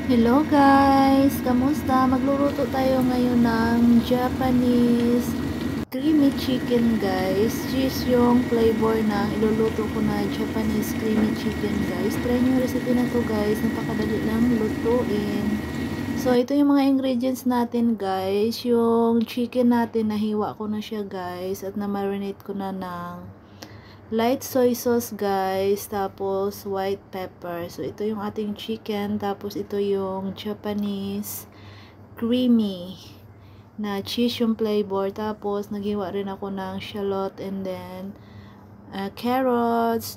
Hello guys! Kamusta? Magluluto tayo ngayon ng Japanese creamy chicken guys. Cheese yung flavor ng iluluto ko na Japanese creamy chicken guys. Try nyo yung recipe na to guys. Napakadali lang lutuin. So ito yung mga ingredients natin guys. Yung chicken natin nahiwa ko na siya guys. At na-marinate ko na ng light soy sauce guys, tapos white pepper. So ito yung ating chicken, tapos ito yung Japanese creamy na cheese yung flavor. Tapos naghiwa rin ako ng shallot and then carrots,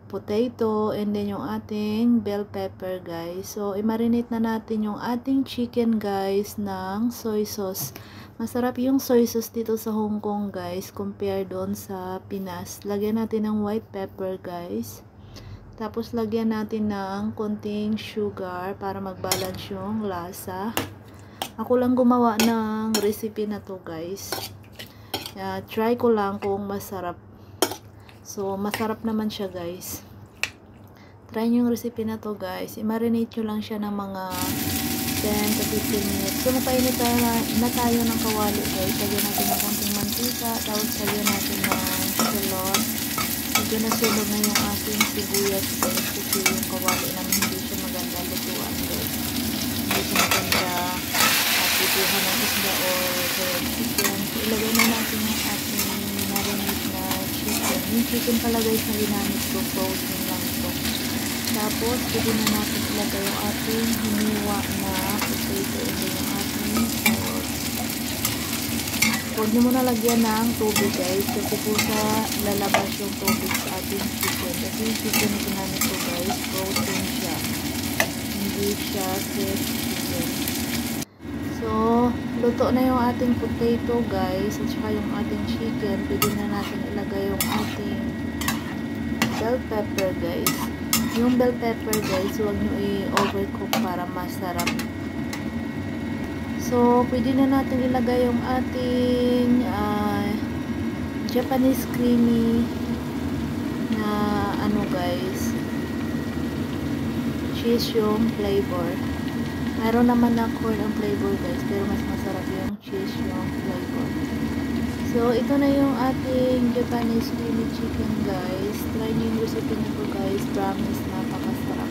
potato, and then yung ating bell pepper guys. So i-marinate na natin yung ating chicken guys ng soy sauce. Masarap yung soy sauce dito sa Hong Kong guys compare doon sa Pinas. Lagyan natin ng white pepper guys. Tapos lagyan natin ng konting sugar para mag-balance yung lasa. Ako lang gumawa ng recipe na to guys. Try ko lang kung masarap. So masarap naman siya guys. Try nyo yung recipe na to guys. I-marinate nyo lang siya ng mga 10 to 15 minutes. So, mapainit na tayo ng kawali guys. Lagyan natin ng konting mantika. Tapos lagyan natin ng shallot. Medyo nasulog na yung ating sibuyas guys. Kasi yung kawali namin hindi siya maganda lutuan guys. Hindi siya maganda pupuhan ng isda or chicken. So, ilagay na natin yung ating marinate na chicken. Yung chicken pala guys na ginamit ko. Frozen lang ito. Tapos, pwede na natin ilagay yung ating hiniwa na potato and then yung ating carrots. Huwag nyo muna lagyan ng tubig guys kasi po sa lalabas yung tubig sa ating chicken. Kasi yung chicken na ginamit ko guys, protein siya. Hindi siya fresh chicken. So, luto na yung ating potato guys at saka yung ating chicken. Pwede na natin ilagay yung ating bell pepper guys. Yung bell pepper guys, huwag nyo i-overcook para masarap. So, pwede na natin ilagay yung ating Japanese creamy na ano guys, cheese yung flavor. Mayroon naman na corn ang flavor guys, pero mas masarap yung cheese yung flavor. So, ito na yung ating Japanese creamy chicken guys. Try nyo yung recipe nito guys. Promise, napakasarap.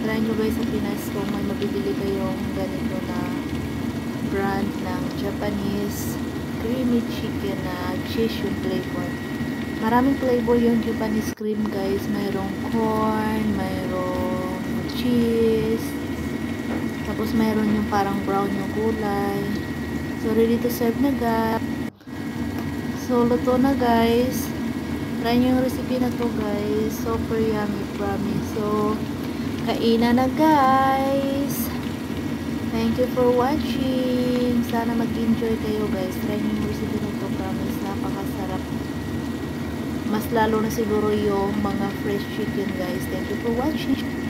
Try nyo guys sa Pinas kung may mabibili kayong ganito na brand ng Japanese creamy chicken na cheese yung flavor. Maraming flavor yung Japanese cream guys. Mayroong corn, mayroong cheese, tapos mayroon yung parang brown yung kulay. So, ready to serve na guys. So, luto na guys. Try nyo yung recipe na to guys. Super yummy, promise. So, kainan na guys. Thank you for watching. Sana mag-enjoy kayo guys. Try nyo yung recipe na to, promise. Napakasarap. Mas lalo na siguro yung mga fresh chicken guys. Thank you for watching.